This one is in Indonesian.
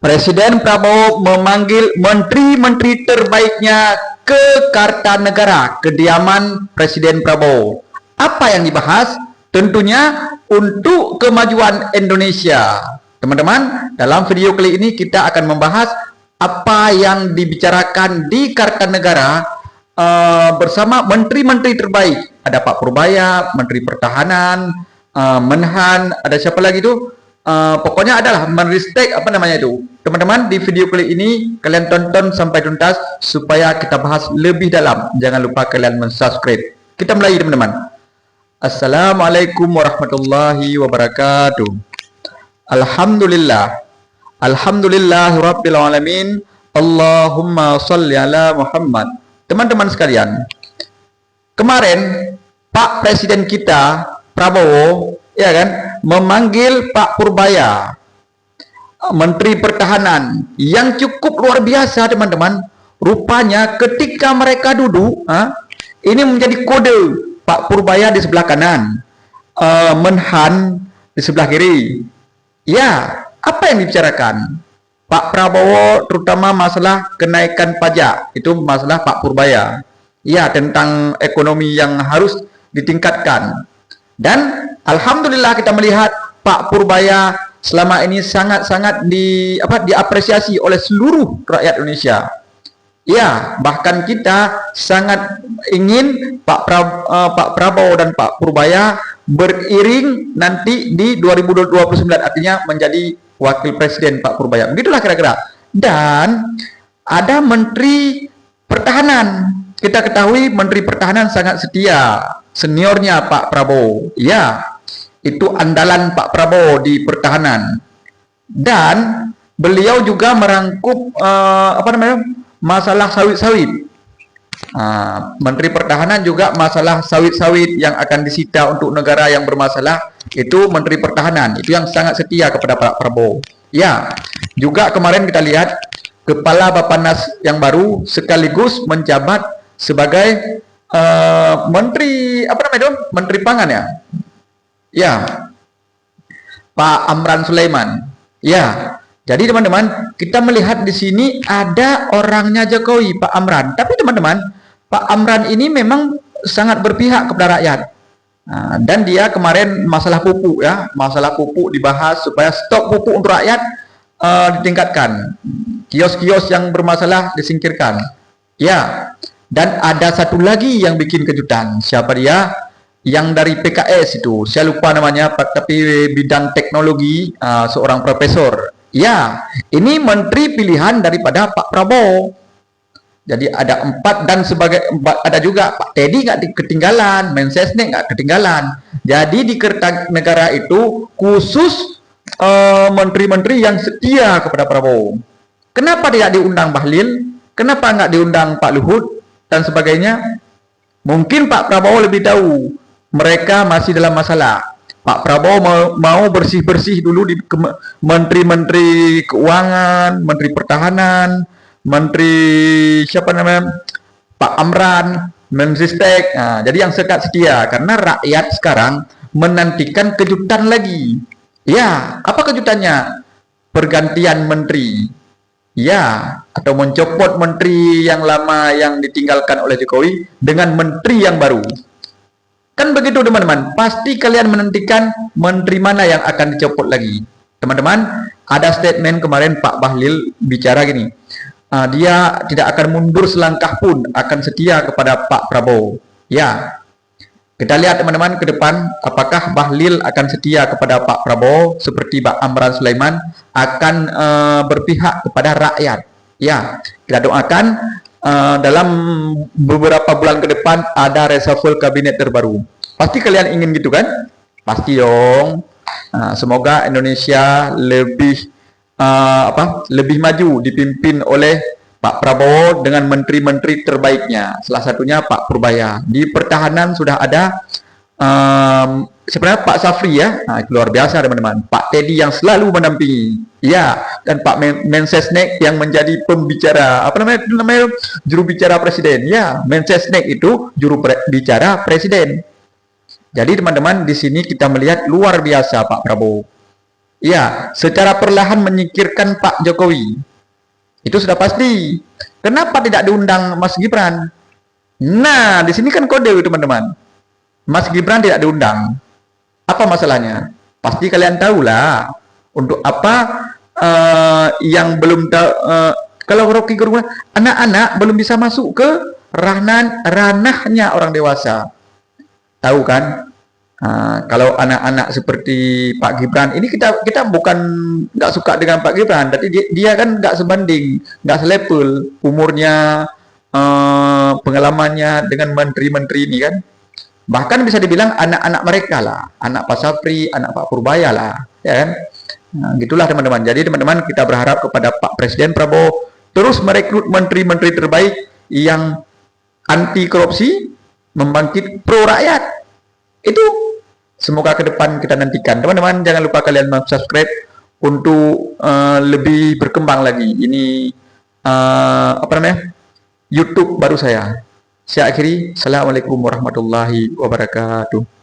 Presiden Prabowo memanggil menteri-menteri terbaiknya ke Kartanegara, kediaman Presiden Prabowo. Apa yang dibahas? Tentunya untuk kemajuan Indonesia. Teman-teman, dalam video kali ini kita akan membahas apa yang dibicarakan di Kartanegara bersama menteri-menteri terbaik. Ada Pak Purbaya, Menteri Pertahanan, Menhan, ada siapa lagi tuh? Pokoknya adalah Menristek apa namanya itu. Teman-teman, di video kali ini kalian tonton sampai tuntas supaya kita bahas lebih dalam. Jangan lupa kalian subscribe. Kita mulai teman-teman. Assalamualaikum warahmatullahi wabarakatuh. Alhamdulillah. Alhamdulillahirabbil alamin. Allahumma shalli ala Muhammad. Teman-teman sekalian, kemarin Pak Presiden kita Prabowo, ya kan, memanggil Pak Purbaya, Menteri Pertahanan, yang cukup luar biasa teman-teman. Rupanya ketika mereka duduk, ini menjadi kode. Pak Purbaya di sebelah kanan, Menhan di sebelah kiri. Ya, apa yang dibicarakan? Pak Prabowo terutama masalah kenaikan pajak, itu masalah Pak Purbaya. Ya, tentang ekonomi yang harus ditingkatkan. Dan alhamdulillah kita melihat Pak Purbaya selama ini sangat-sangat diapresiasi oleh seluruh rakyat Indonesia. Ya, bahkan kita sangat ingin Pak Prabowo dan Pak Purbaya beriring nanti di 2029, artinya menjadi wakil presiden Pak Purbaya. Begitulah kira-kira. Dan ada Menteri Pertahanan. Kita ketahui Menteri Pertahanan sangat setia, seniornya Pak Prabowo. Ya, itu andalan Pak Prabowo di pertahanan. Dan beliau juga merangkup masalah sawit-sawit. Menteri Pertahanan juga masalah sawit-sawit yang akan disita untuk negara yang bermasalah, itu Menteri Pertahanan. Itu yang sangat setia kepada Pak Prabowo. Ya, juga kemarin kita lihat Kepala Bappenas yang baru sekaligus menjabat sebagai Menteri Menteri Pangan ya. Ya, Pak Amran Sulaiman. Ya, jadi teman-teman, kita melihat di sini ada orangnya Jokowi, Pak Amran. Tapi teman-teman, Pak Amran ini memang sangat berpihak kepada rakyat. Dan dia kemarin masalah pupuk ya, masalah pupuk dibahas supaya stok pupuk untuk rakyat ditingkatkan. Kios-kios yang bermasalah disingkirkan. Ya, dan ada satu lagi yang bikin kejutan. Siapa dia? Yang dari PKS itu, saya lupa namanya, tapi bidang teknologi, seorang profesor. Ya, ini menteri pilihan daripada Pak Prabowo. Jadi ada 4 dan ada juga Pak Teddy nggak ketinggalan, Mensesnek nggak ketinggalan. Jadi di Kertanegara itu khusus menteri-menteri yang setia kepada Prabowo. Kenapa tidak diundang Bahlil? Kenapa nggak diundang Pak Luhut dan sebagainya? Mungkin Pak Prabowo lebih tahu mereka masih dalam masalah. Pak Prabowo mau bersih-bersih dulu di menteri-menteri keuangan, menteri pertahanan, menteri Pak Amran, Mensesnek. Jadi yang setia karena rakyat sekarang menantikan kejutan lagi. Ya, apa kejutannya? Pergantian menteri. Ya, atau mencopot menteri yang lama yang ditinggalkan oleh Jokowi dengan menteri yang baru. Kan begitu teman-teman, pasti kalian menantikan menteri mana yang akan dicopot lagi. Teman-teman, ada statement kemarin Pak Bahlil bicara gini, dia tidak akan mundur selangkah pun, akan setia kepada Pak Prabowo. Ya, kita lihat teman-teman ke depan, apakah Bahlil akan setia kepada Pak Prabowo seperti Pak Amran Sulaiman akan berpihak kepada rakyat. Ya, kita doakan dalam beberapa bulan ke depan ada reshuffle kabinet terbaru. Pasti kalian ingin gitu kan? Pasti dong. Semoga Indonesia lebih lebih maju dipimpin oleh Pak Prabowo dengan menteri-menteri terbaiknya. Salah satunya Pak Purbaya. Di pertahanan sudah ada sebenarnya Pak Safri ya, luar biasa teman-teman. Pak Teddy yang selalu mendampingi, ya, dan Pak Mensesnek yang menjadi pembicara, juru bicara presiden, ya. Mensesnek itu juru bicara presiden. Jadi teman-teman, di sini kita melihat luar biasa Pak Prabowo. Ya, secara perlahan menyingkirkan Pak Jokowi. Itu sudah pasti. Kenapa tidak diundang Mas Gibran? Nah, di sini kan kode teman-teman. Mas Gibran tidak diundang. Apa masalahnya? Pasti kalian tahu lah. Untuk apa yang belum tahu, kalau Rocky Gerung, anak-anak belum bisa masuk ke ranahnya orang dewasa. Tahu kan? Kalau anak-anak seperti Pak Gibran, ini kita bukan nggak suka dengan Pak Gibran, tapi dia kan nggak sebanding, nggak selevel umurnya, pengalamannya dengan menteri-menteri ini kan. Bahkan bisa dibilang anak-anak mereka lah, anak Pak Sapri, anak Pak Purbaya lah, ya kan? Nah, gitulah teman-teman. Jadi teman-teman kita berharap kepada Pak Presiden Prabowo terus merekrut menteri-menteri terbaik yang anti korupsi, membangkit pro rakyat. Itu semoga ke depan kita nantikan. Teman-teman jangan lupa kalian subscribe untuk lebih berkembang lagi. Ini apa namanya? YouTube baru saya. Saya akhiri. Assalamualaikum warahmatullahi wabarakatuh.